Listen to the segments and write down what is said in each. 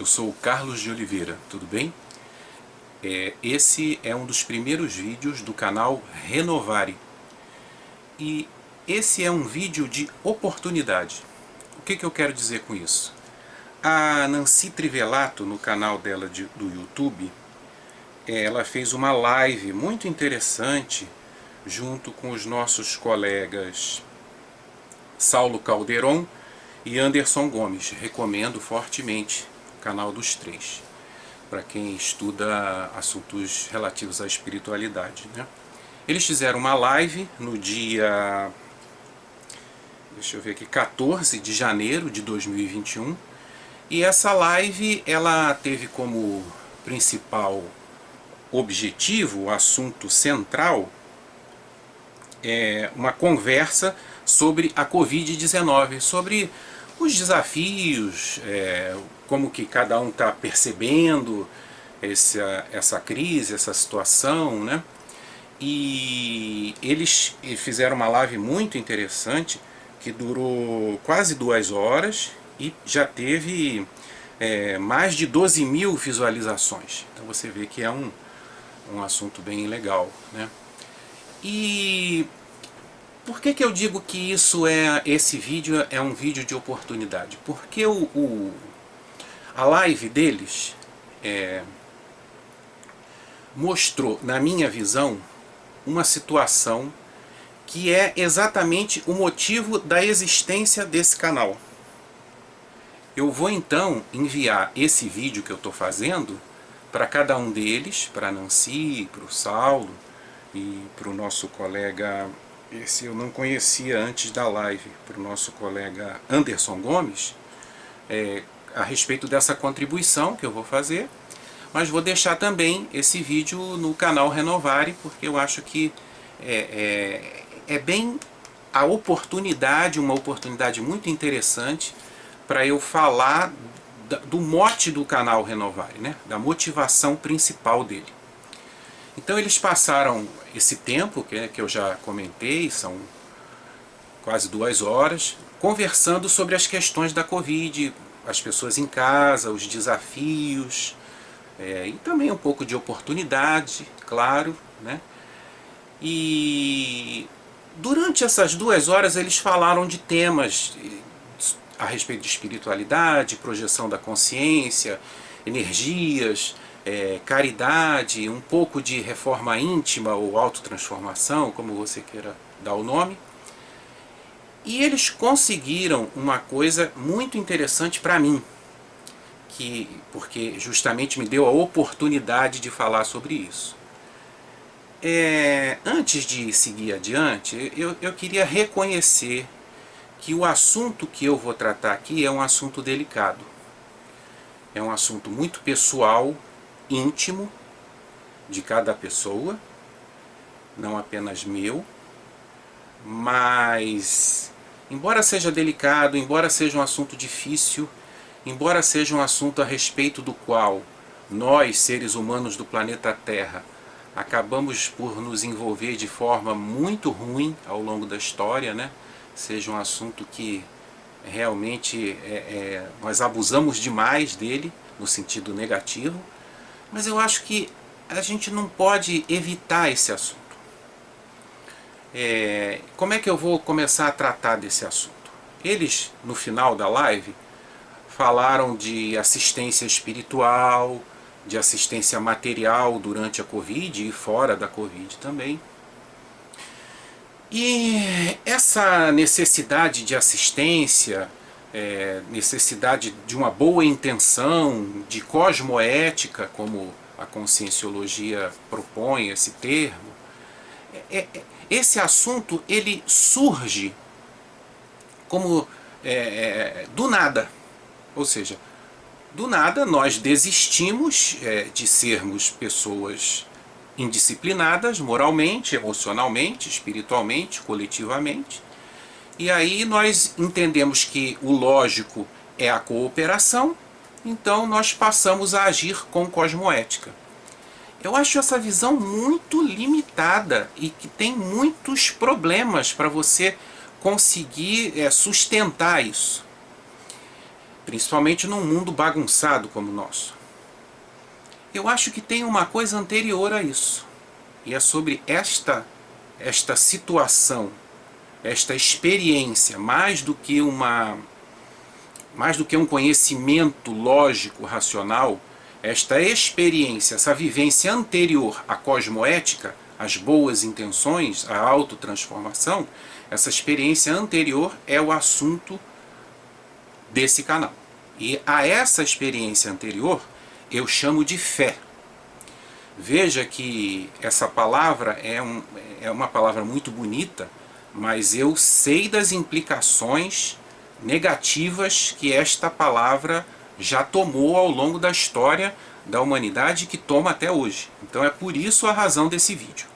Eu sou o Carlos de Oliveira, tudo bem? Esse é um dos primeiros vídeos do canal Renovare. E esse é um vídeo de oportunidade. O que eu quero dizer com isso? A Nancy Trivelato, no canal dela do YouTube, ela fez uma live muito interessante junto com os nossos colegas Saulo Calderon e Anderson Gomes. Recomendo fortemente o canal dos três, para quem estuda assuntos relativos à espiritualidade, né? Eles fizeram uma live no dia, deixa eu ver aqui, 14 de janeiro de 2021, e essa live ela teve como principal objetivo, o assunto central, uma conversa sobre a Covid-19, sobre os desafios, como que cada um está percebendo essa crise, essa situação, né? E eles fizeram uma live muito interessante, que durou quase 2 horas e já teve mais de 12 mil visualizações. Então você vê que é um assunto bem legal, né? E por que eu digo que esse vídeo é um vídeo de oportunidade? Porque a live deles mostrou, na minha visão, uma situação que é exatamente o motivo da existência desse canal. Eu vou então enviar esse vídeo que eu estou fazendo para cada um deles, para a Nancy, para o Saulo e para o nosso colega, esse eu não conhecia antes da live, para o nosso colega Anderson Gomes, a respeito dessa contribuição que eu vou fazer, mas vou deixar também esse vídeo no canal Renovare, porque eu acho que é bem a oportunidade, uma oportunidade muito interessante para eu falar do mote do canal Renovare, né? Da motivação principal dele. Então eles passaram esse tempo, que eu já comentei, são quase 2 horas, conversando sobre as questões da Covid, as pessoas em casa, os desafios, e também um pouco de oportunidade, claro, né? E durante essas 2 horas eles falaram de temas a respeito de espiritualidade, projeção da consciência, energias, caridade, um pouco de reforma íntima ou autotransformação, como você queira dar o nome. E eles conseguiram uma coisa muito interessante para mim, porque justamente me deu a oportunidade de falar sobre isso. Antes de seguir adiante, eu queria reconhecer que o assunto que eu vou tratar aqui é um assunto delicado. É um assunto muito pessoal, íntimo, de cada pessoa, não apenas meu, mas, embora seja delicado, embora seja um assunto difícil, embora seja um assunto a respeito do qual nós, seres humanos do planeta Terra, acabamos por nos envolver de forma muito ruim ao longo da história, né? Seja um assunto que realmente nós abusamos demais dele, no sentido negativo, mas eu acho que a gente não pode evitar esse assunto. Como é que eu vou começar a tratar desse assunto? Eles, no final da live, falaram de assistência espiritual, de assistência material durante a Covid e fora da Covid também. E essa necessidade de assistência, necessidade de uma boa intenção, de cosmoética, como a conscienciologia propõe esse termo, esse assunto ele surge como do nada. Ou seja, do nada nós desistimos de sermos pessoas indisciplinadas moralmente, emocionalmente, espiritualmente, coletivamente, e aí nós entendemos que o lógico é a cooperação, então nós passamos a agir com cosmoética. Eu acho essa visão muito limitada e que tem muitos problemas para você conseguir sustentar isso. principalmente num mundo bagunçado como o nosso. Eu acho que tem uma coisa anterior a isso, e é sobre esta situação, esta experiência, mais do que um conhecimento lógico, racional, esta experiência, essa vivência anterior à cosmoética, às boas intenções, à autotransformação, essa experiência anterior é o assunto desse canal. E a essa experiência anterior eu chamo de fé. Veja que essa palavra é uma palavra muito bonita, mas eu sei das implicações negativas que esta palavra já tomou ao longo da história da humanidade, que toma até hoje. Então é por isso a razão desse vídeo.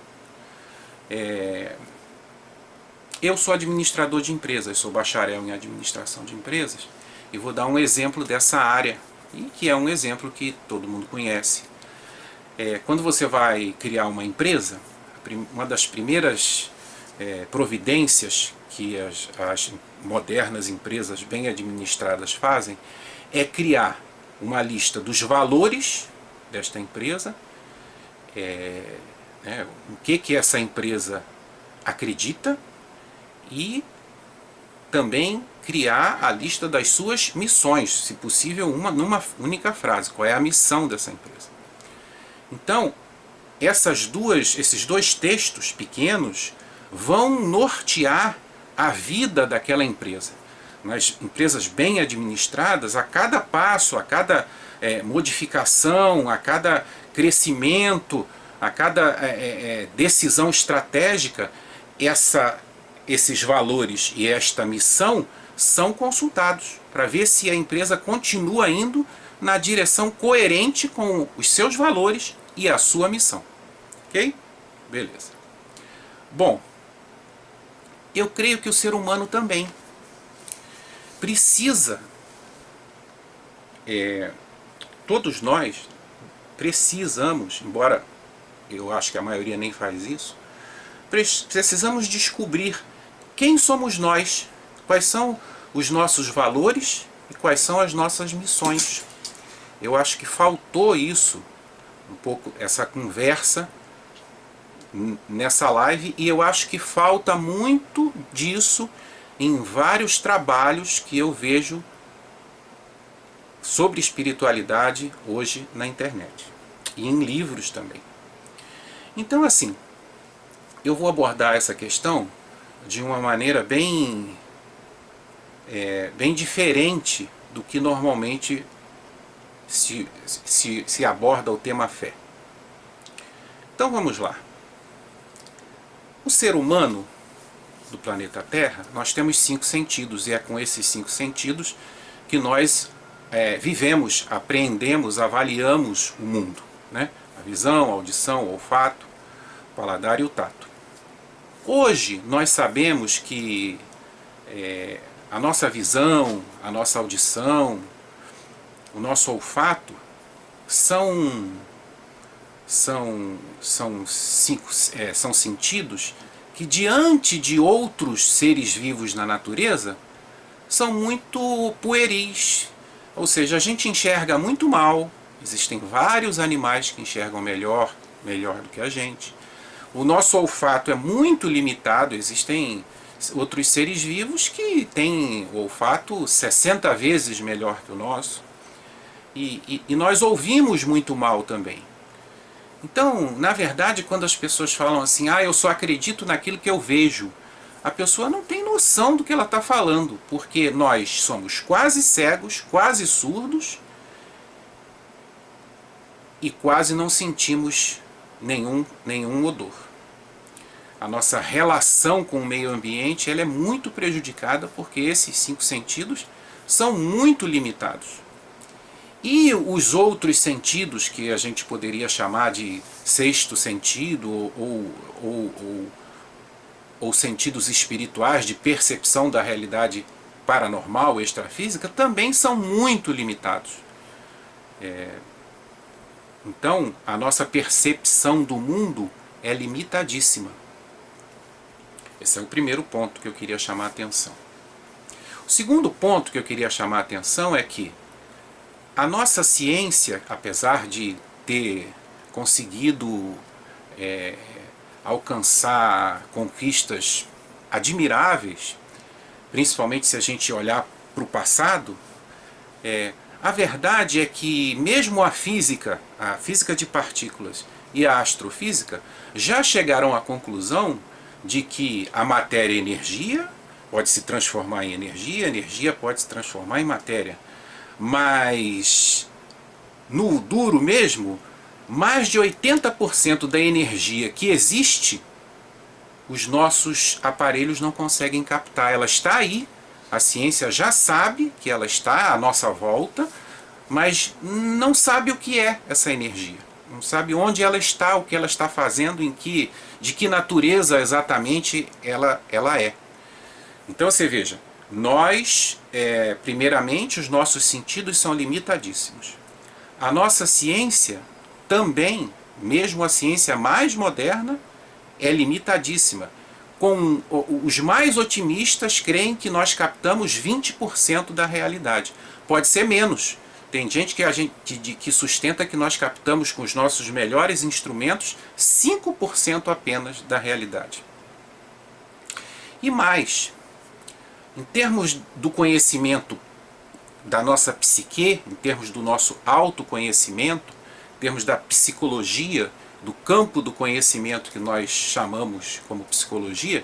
Eu sou administrador de empresas, sou bacharel em administração de empresas, e vou dar um exemplo dessa área, e que é um exemplo que todo mundo conhece. Quando você vai criar uma empresa, uma das primeiras providências que as modernas empresas bem administradas fazem é criar uma lista dos valores desta empresa, o que essa empresa acredita, e também criar a lista das suas missões, se possível numa única frase, qual é a missão dessa empresa. Então, esses dois textos pequenos vão nortear a vida daquela empresa. Nas empresas bem administradas, a cada passo, a cada modificação, a cada crescimento, a cada decisão estratégica, esses valores e esta missão são consultados para ver se a empresa continua indo na direção coerente com os seus valores e a sua missão. Ok? Beleza. Bom, eu creio que o ser humano também precisa, todos nós precisamos, embora eu acho que a maioria nem faz isso, precisamos descobrir quem somos nós, quais são os nossos valores e quais são as nossas missões. Eu acho que faltou isso, um pouco essa conversa nessa live, e eu acho que falta muito disso em vários trabalhos que eu vejo sobre espiritualidade hoje na internet e em livros também. Então, assim, eu vou abordar essa questão de uma maneira bem diferente do que normalmente se aborda o tema fé. Então vamos lá. O ser humano do planeta Terra, nós temos 5 sentidos, e é com esses 5 sentidos que nós vivemos, apreendemos, avaliamos o mundo, né? A visão, a audição, o olfato, o paladar e o tato. Hoje nós sabemos que a nossa visão, a nossa audição, o nosso olfato são sentidos que, diante de outros seres vivos na natureza, são muito pueris. Ou seja, a gente enxerga muito mal. Existem vários animais que enxergam melhor do que a gente. O nosso olfato é muito limitado. Existem outros seres vivos que têm o olfato 60 vezes melhor que o nosso. E nós ouvimos muito mal também. Então, na verdade, quando as pessoas falam assim, eu só acredito naquilo que eu vejo, a pessoa não tem noção do que ela está falando, porque nós somos quase cegos, quase surdos, e quase não sentimos nenhum odor. A nossa relação com o meio ambiente ela é muito prejudicada, porque esses 5 sentidos são muito limitados. E os outros sentidos, que a gente poderia chamar de sexto sentido, ou sentidos espirituais de percepção da realidade paranormal, extrafísica, também são muito limitados. Então, a nossa percepção do mundo é limitadíssima. Esse é o primeiro ponto que eu queria chamar a atenção. O segundo ponto que eu queria chamar a atenção é que a nossa ciência, apesar de ter conseguido alcançar conquistas admiráveis, principalmente se a gente olhar para o passado, a verdade é que mesmo a física de partículas e a astrofísica já chegaram à conclusão de que a matéria é energia, pode se transformar em energia, a energia pode se transformar em matéria. Mas no duro mesmo, mais de 80% da energia que existe, os nossos aparelhos não conseguem captar. Ela está aí, a ciência já sabe que ela está à nossa volta, mas não sabe o que é essa energia. Não sabe onde ela está, o que ela está fazendo, de que natureza exatamente ela é. Então você veja, nós, primeiramente, os nossos sentidos são limitadíssimos. A nossa ciência também, mesmo a ciência mais moderna, é limitadíssima. Com os mais otimistas creem que nós captamos 20% da realidade. Pode ser menos. Tem gente que sustenta que nós captamos com os nossos melhores instrumentos 5% apenas da realidade. E mais, em termos do conhecimento da nossa psique, em termos do nosso autoconhecimento, em termos da psicologia, do campo do conhecimento que nós chamamos como psicologia,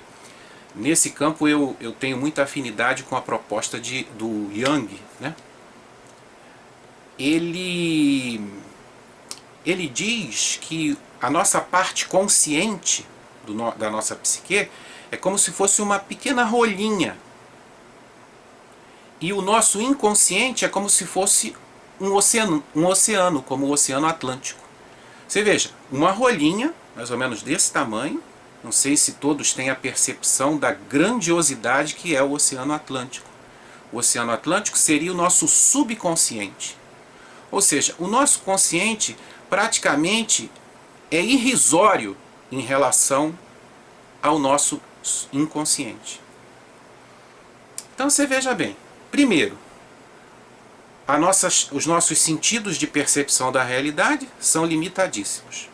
nesse campo eu tenho muita afinidade com a proposta do Jung, né? Ele diz que a nossa parte consciente da nossa psique é como se fosse uma pequena rolinha. E o nosso inconsciente é como se fosse um oceano, como o Oceano Atlântico. Você veja, uma rolinha, mais ou menos desse tamanho, não sei se todos têm a percepção da grandiosidade que é o Oceano Atlântico. O Oceano Atlântico seria o nosso subconsciente. Ou seja, o nosso consciente praticamente é irrisório em relação ao nosso inconsciente. Então você veja bem, primeiro, os nossos sentidos de percepção da realidade são limitadíssimos.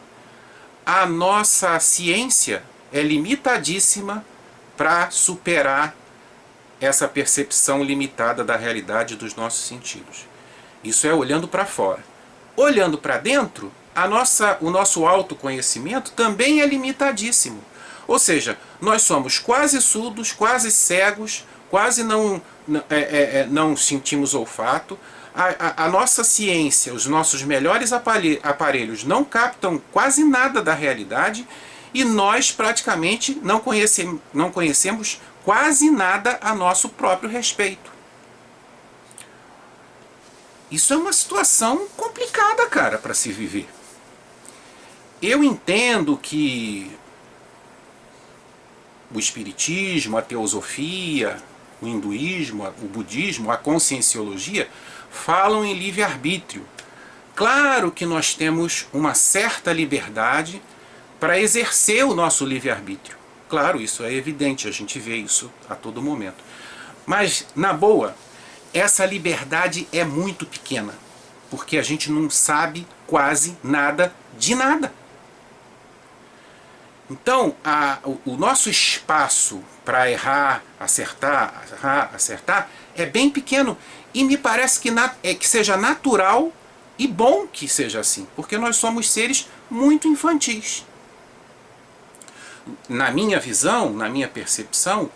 A nossa ciência é limitadíssima para superar essa percepção limitada da realidade dos nossos sentidos. Isso é olhando para fora. Olhando para dentro, o nosso autoconhecimento também é limitadíssimo. Ou seja, nós somos quase surdos, quase cegos, quase não sentimos olfato. A nossa ciência, os nossos melhores aparelhos não captam quase nada da realidade e nós praticamente não conhecemos quase nada a nosso próprio respeito. Isso é uma situação complicada, cara, para se viver. Eu entendo que o espiritismo, a teosofia, o hinduísmo, o budismo, a conscienciologia falam em livre-arbítrio. Claro que nós temos uma certa liberdade para exercer o nosso livre-arbítrio. Claro, isso é evidente, a gente vê isso a todo momento. Mas, na boa, essa liberdade é muito pequena, porque a gente não sabe quase nada de nada. Então, o nosso espaço para errar, acertar, é bem pequeno. E me parece que seja natural e bom que seja assim, porque nós somos seres muito infantis. Na minha visão, na minha percepção,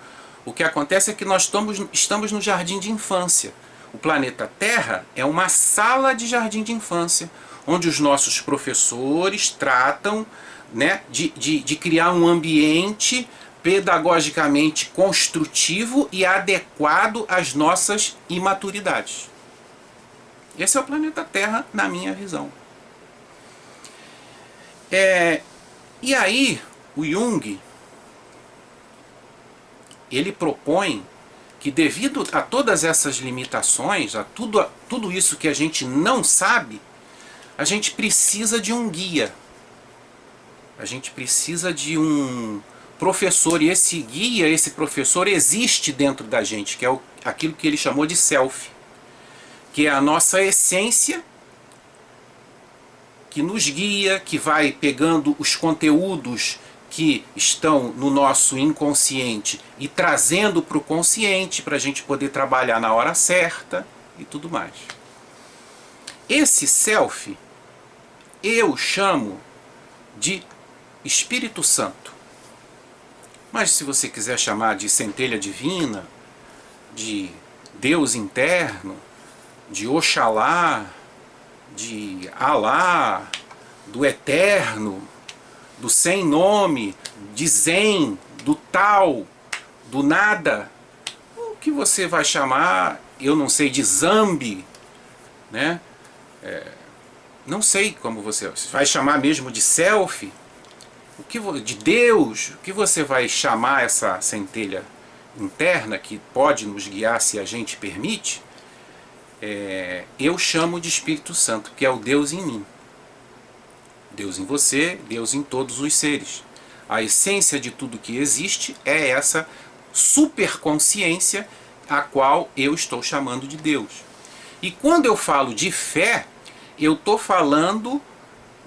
o que acontece é que nós estamos no jardim de infância. O planeta Terra é uma sala de jardim de infância, onde os nossos professores tratam, né, de criar um ambiente pedagogicamente construtivo e adequado às nossas imaturidades. Esse é o planeta Terra, na minha visão. E aí, o Jung, ele propõe que devido a todas essas limitações, a tudo isso que a gente não sabe, a gente precisa de um guia. A gente precisa de um professor, e esse guia, esse professor existe dentro da gente, que é aquilo que ele chamou de self, que é a nossa essência, que nos guia, que vai pegando os conteúdos que estão no nosso inconsciente e trazendo para o consciente, para a gente poder trabalhar na hora certa e tudo mais. Esse self eu chamo de Espírito Santo. Mas se você quiser chamar de centelha divina, de Deus interno, de Oxalá, de Alá, do Eterno, do Sem Nome, de Zen, do Tal, do Nada, o que você vai chamar, eu não sei, de Zambi, né? Não sei como você vai chamar mesmo de self, de Deus, o que você vai chamar essa centelha interna que pode nos guiar se a gente permite, eu chamo de Espírito Santo, que é o Deus em mim. Deus em você, Deus em todos os seres. A essência de tudo que existe é essa superconsciência a qual eu estou chamando de Deus. E quando eu falo de fé, eu estou falando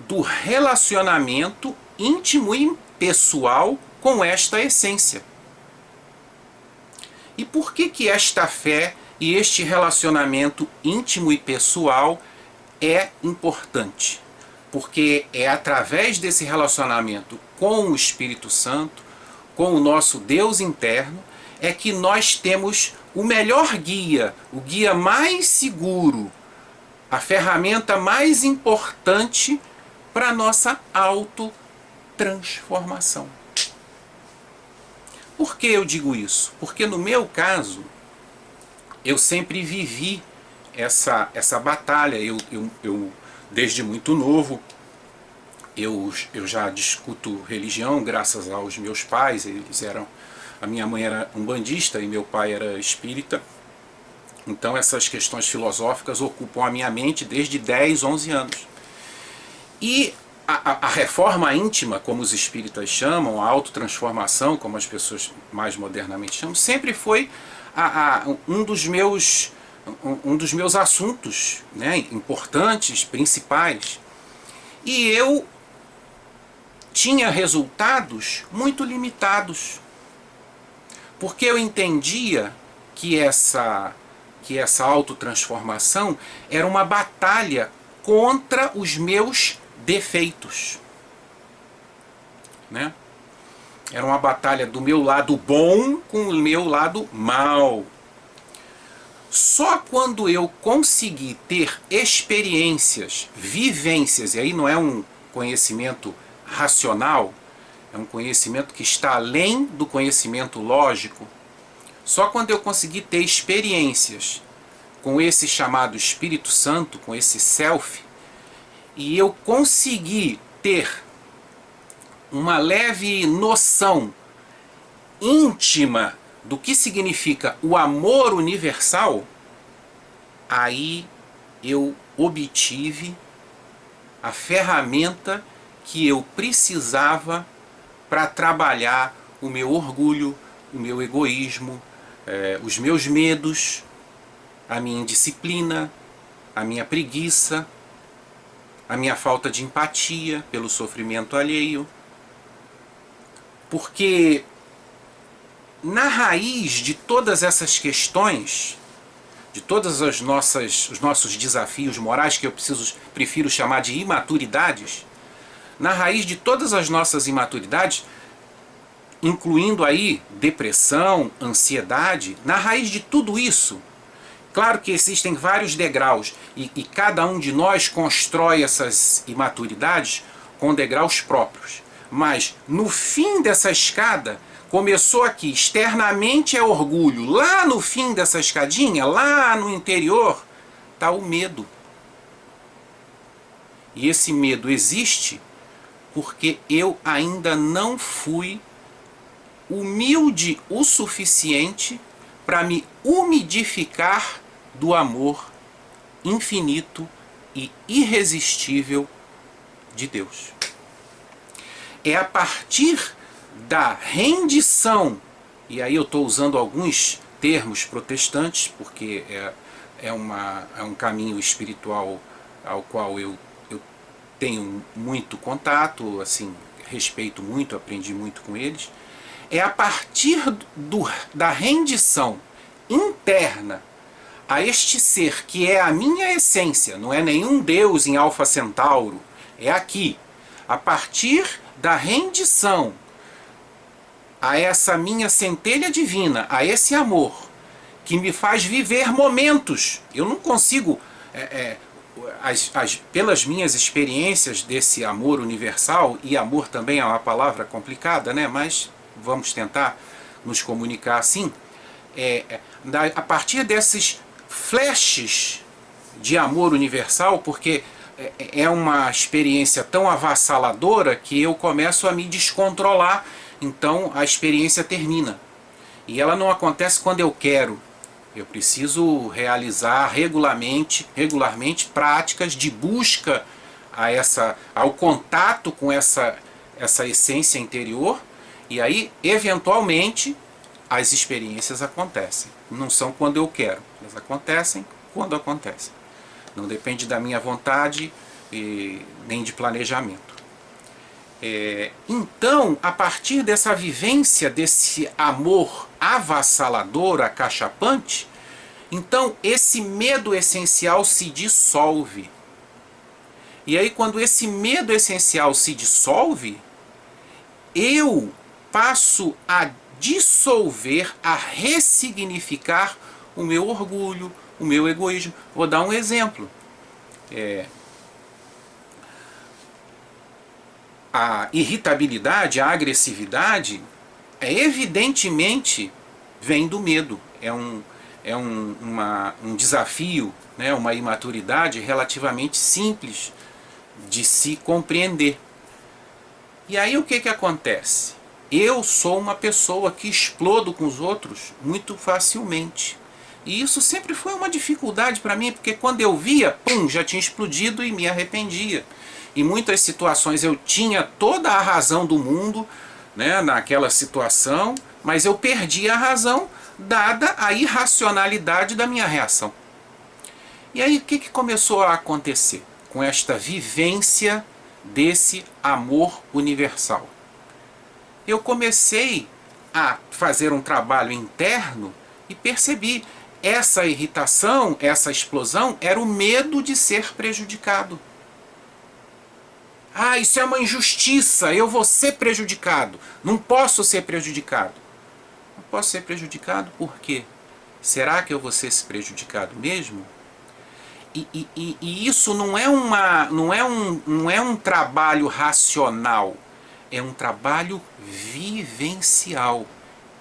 do relacionamento íntimo e pessoal com esta essência. E por que esta fé e este relacionamento íntimo e pessoal é importante? Porque é através desse relacionamento com o Espírito Santo, com o nosso Deus interno, é que nós temos o melhor guia, o guia mais seguro, a ferramenta mais importante para a nossa autotransformação. Por que eu digo isso? Porque no meu caso, eu sempre vivi essa batalha. Eu desde muito novo, eu já discuto religião graças aos meus pais. A minha mãe era umbandista e meu pai era espírita. Então essas questões filosóficas ocupam a minha mente desde 10, 11 anos. E a reforma íntima, como os espíritas chamam, a autotransformação, como as pessoas mais modernamente chamam, sempre foi um dos meus assuntos, né, importantes, principais. E eu tinha resultados muito limitados, porque eu entendia que essa autotransformação era uma batalha contra os meus defeitos, né? Era uma batalha do meu lado bom com o meu lado mal. Só quando eu consegui ter experiências, vivências, e aí não é um conhecimento racional, é um conhecimento que está além do conhecimento lógico, só quando eu consegui ter experiências com esse chamado Espírito Santo, com esse self, e eu consegui ter uma leve noção íntima do que significa o amor universal, aí eu obtive a ferramenta que eu precisava para trabalhar o meu orgulho, o meu egoísmo, os meus medos, a minha indisciplina, a minha preguiça, a minha falta de empatia pelo sofrimento alheio. Porque na raiz de todas essas questões, de todos os nossos desafios morais, que eu prefiro chamar de imaturidades, na raiz de todas as nossas imaturidades, incluindo aí depressão, ansiedade, na raiz de tudo isso, claro que existem vários degraus, e cada um de nós constrói essas imaturidades com degraus próprios. Mas no fim dessa escada, começou aqui, externamente é orgulho, lá no fim dessa escadinha, lá no interior, está o medo. E esse medo existe porque eu ainda não fui humilde o suficiente para me umidificar do amor infinito e irresistível de Deus. É a partir da rendição, e aí eu estou usando alguns termos protestantes, porque é um caminho espiritual ao qual eu tenho muito contato, assim, respeito muito, aprendi muito com eles. É a partir da rendição interna a este ser que é a minha essência, não é nenhum Deus em Alfa Centauro, é aqui. A partir da rendição a essa minha centelha divina, a esse amor, que me faz viver momentos. Eu não consigo, pelas minhas experiências desse amor universal, e amor também é uma palavra complicada, né? Mas vamos tentar nos comunicar assim, a partir desses flashes de amor universal, porque é uma experiência tão avassaladora que eu começo a me descontrolar, então a experiência termina. E ela não acontece quando eu quero. Eu preciso realizar regularmente práticas de busca ao contato com essa essência interior, e aí, eventualmente, as experiências acontecem. Não são quando eu quero, elas acontecem quando acontecem. Não depende da minha vontade nem de planejamento. Então, a partir dessa vivência, desse amor avassalador, acachapante, então esse medo essencial se dissolve. E aí, quando esse medo essencial se dissolve, eu passo a dissolver, a ressignificar o meu orgulho, o meu egoísmo. Vou dar um exemplo. A irritabilidade, a agressividade, evidentemente vem do medo. É um desafio, né, uma imaturidade relativamente simples de se compreender. E aí o que acontece? Eu sou uma pessoa que explodo com os outros muito facilmente. E isso sempre foi uma dificuldade para mim, porque quando eu via, pum, já tinha explodido e me arrependia. Em muitas situações eu tinha toda a razão do mundo, né, naquela situação, mas eu perdi a razão dada a irracionalidade da minha reação. E aí o que começou a acontecer com esta vivência desse amor universal? Eu comecei a fazer um trabalho interno e percebi essa irritação, essa explosão era o medo de ser prejudicado. Ah, isso é uma injustiça, eu vou ser prejudicado. Não posso ser prejudicado. Não posso ser prejudicado por quê? Será que eu vou ser prejudicado mesmo? E isso não é um trabalho racional, é um trabalho vivencial,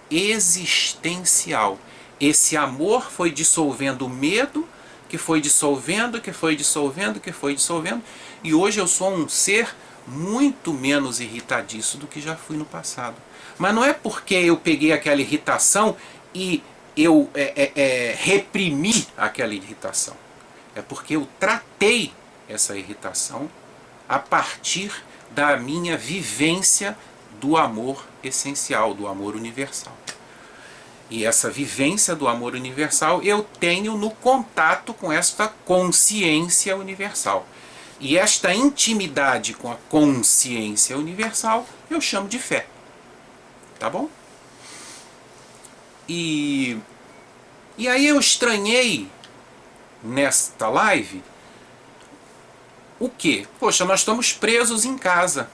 existencial. Esse amor foi dissolvendo o medo, que foi dissolvendo, que foi dissolvendo, que foi dissolvendo, e hoje eu sou um ser muito menos irritadiço do que já fui no passado. Mas não é porque eu peguei aquela irritação e eu reprimi aquela irritação. É porque eu tratei essa irritação a partir da minha vivência do amor essencial, do amor universal. E essa vivência do amor universal eu tenho no contato com esta consciência universal. E esta intimidade com a consciência universal eu chamo de fé. Tá bom? E aí eu estranhei nesta live o quê? Poxa, nós estamos presos em casa.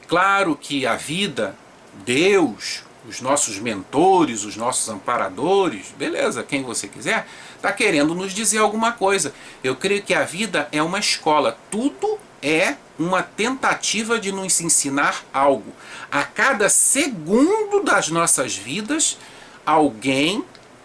Claro que a vida, Deus, os nossos mentores, os nossos amparadores, beleza, quem você quiser, está querendo nos dizer alguma coisa. Eu creio que a vida é uma escola. Tudo é uma tentativa de nos ensinar algo. A cada segundo das nossas vidas, alguém,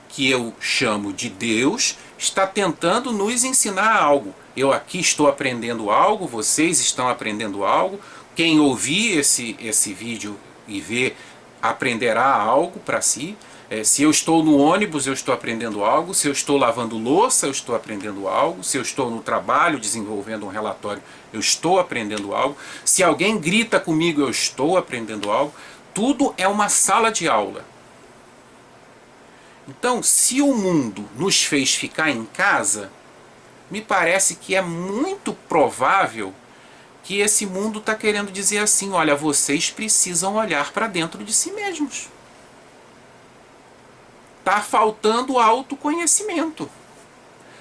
que eu chamo de Deus, está tentando nos ensinar algo. Eu aqui estou aprendendo algo, vocês estão aprendendo algo. Quem ouvir esse vídeo e ver, aprenderá algo para si. Se eu estou no ônibus, eu estou aprendendo algo. Se eu estou lavando louça, eu estou aprendendo algo. Se eu estou no trabalho desenvolvendo um relatório, eu estou aprendendo algo. Se alguém grita comigo, eu estou aprendendo algo. Tudo é uma sala de aula. Então, se o mundo nos fez ficar em casa, me parece que é muito provável que esse mundo está querendo dizer assim: olha, vocês precisam olhar para dentro de si mesmos. Está faltando autoconhecimento.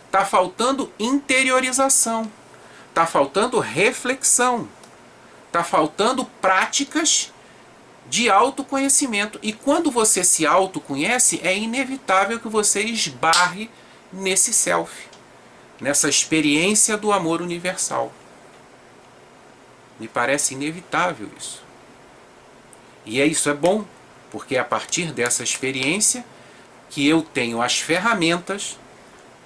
Está faltando interiorização. Está faltando reflexão. Está faltando práticas de autoconhecimento. E quando você se autoconhece, é inevitável que você esbarre nesse self, nessa experiência do amor universal. Me parece inevitável isso. E isso é bom, porque é a partir dessa experiência que eu tenho as ferramentas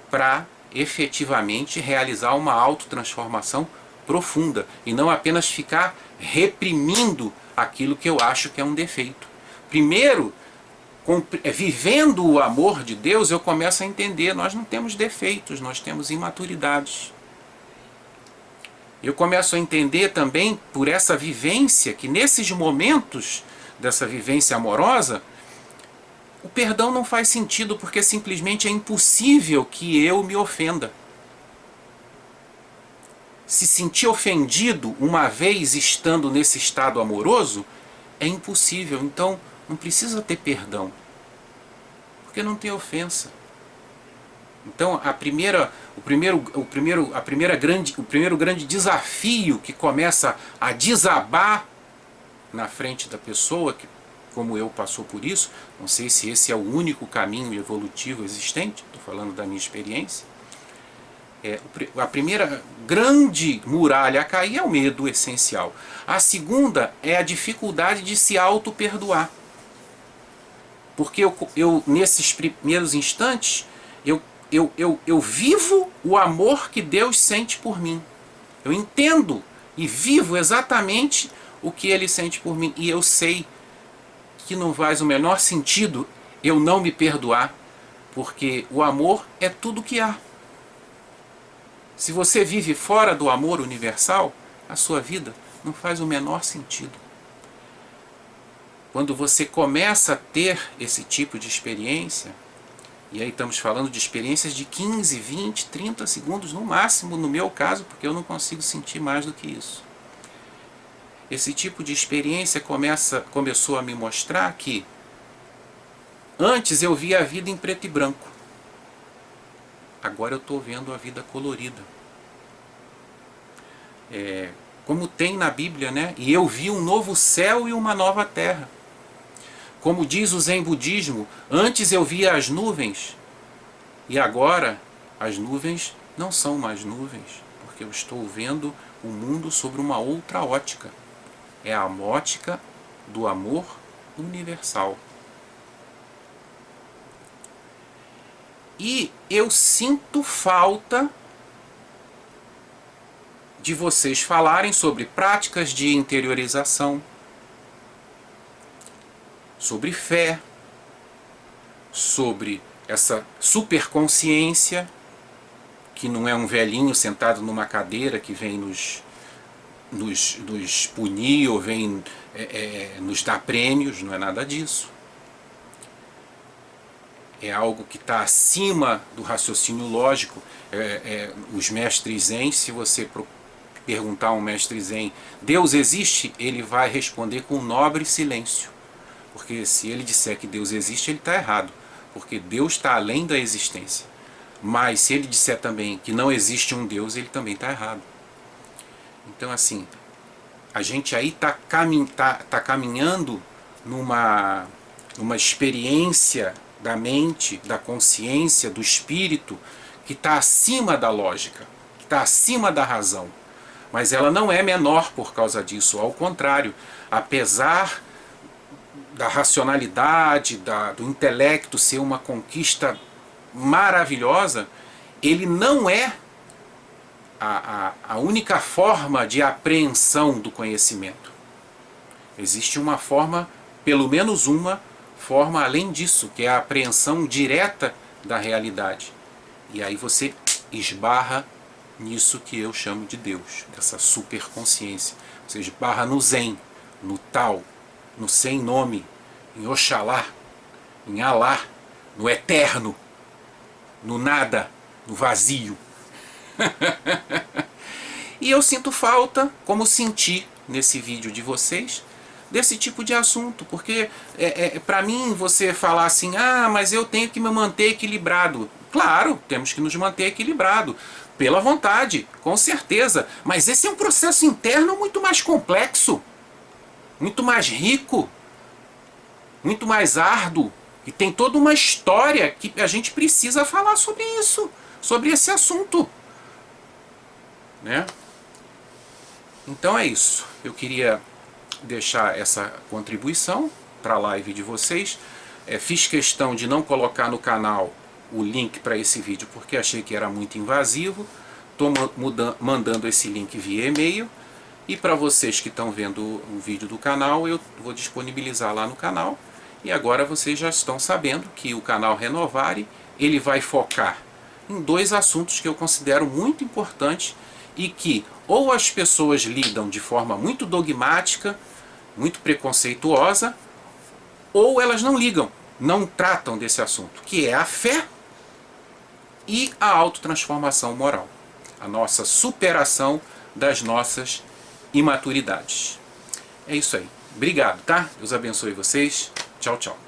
para efetivamente realizar uma autotransformação profunda e não apenas ficar reprimindo aquilo que eu acho que é um defeito. Primeiro, vivendo o amor de Deus, eu começo a entender: nós não temos defeitos, nós temos imaturidades. Eu começo a entender também, por essa vivência, que nesses momentos dessa vivência amorosa, o perdão não faz sentido, porque simplesmente é impossível que eu me ofenda. Se sentir ofendido uma vez estando nesse estado amoroso, é impossível. Então, não precisa ter perdão, porque não tem ofensa. Então, o primeiro grande desafio que começa a desabar na frente da pessoa, que, como eu, passou por isso, não sei se esse é o único caminho evolutivo existente, estou falando da minha experiência, a primeira grande muralha a cair é o medo essencial. A segunda é a dificuldade de se auto-perdoar. Porque eu nesses primeiros instantes, eu vivo o amor que Deus sente por mim. Eu entendo e vivo exatamente o que Ele sente por mim. E eu sei que não faz o menor sentido eu não me perdoar, porque o amor é tudo que há. Se você vive fora do amor universal, a sua vida não faz o menor sentido. Quando você começa a ter esse tipo de experiência, e aí estamos falando de experiências de 15, 20, 30 segundos no máximo, no meu caso, porque eu não consigo sentir mais do que isso. Esse tipo de experiência começou a me mostrar que antes eu via a vida em preto e branco. Agora eu estou vendo a vida colorida. Como tem na Bíblia, né? E eu vi um novo céu e uma nova terra. Como diz o Zen budismo, antes eu via as nuvens e agora as nuvens não são mais nuvens, porque eu estou vendo o mundo sobre uma outra ótica. É a ótica do amor universal. E eu sinto falta de vocês falarem sobre práticas de interiorização, sobre fé, sobre essa superconsciência, que não é um velhinho sentado numa cadeira que vem nos punir ou vem nos dar prêmios, não é nada disso. É algo que está acima do raciocínio lógico. Os mestres zen, se você perguntar a um mestre zen, Deus existe? Ele vai responder com um nobre silêncio. Porque se ele disser que Deus existe, ele está errado. Porque Deus está além da existência. Mas se ele disser também que não existe um Deus, ele também está errado. Então, assim, a gente aí está caminhando numa experiência da mente, da consciência, do espírito, que está acima da lógica, que está acima da razão. Mas ela não é menor por causa disso. Ao contrário, apesar da racionalidade, do intelecto ser uma conquista maravilhosa, ele não é a única forma de apreensão do conhecimento. Existe uma forma, pelo menos uma, forma além disso, que é a apreensão direta da realidade. E aí você esbarra nisso que eu chamo de Deus, dessa superconsciência. Você esbarra no Zen, no Tao, no sem nome, em Oxalá, em Alá, no eterno, no nada, no vazio. E eu sinto falta, como senti nesse vídeo de vocês, desse tipo de assunto, porque para mim você falar assim, ah, mas eu tenho que me manter equilibrado. Claro, temos que nos manter equilibrado, pela vontade, com certeza, mas esse é um processo interno muito mais complexo, muito mais rico, muito mais árduo, e tem toda uma história que a gente precisa falar sobre isso, sobre esse assunto, né? Então é isso, eu queria deixar essa contribuição para a live de vocês. Fiz questão de não colocar no canal o link para esse vídeo porque achei que era muito invasivo. Estou mandando esse link via e-mail, e para vocês que estão vendo o vídeo do canal, eu vou disponibilizar lá no canal. E agora vocês já estão sabendo que o canal Renovare, ele vai focar em 2 assuntos que eu considero muito importantes e que ou as pessoas lidam de forma muito dogmática, muito preconceituosa, ou elas não ligam, não tratam desse assunto, que é a fé e a autotransformação moral, a nossa superação das nossas imaturidades. É isso aí. Obrigado, tá? Deus abençoe vocês. Tchau, tchau.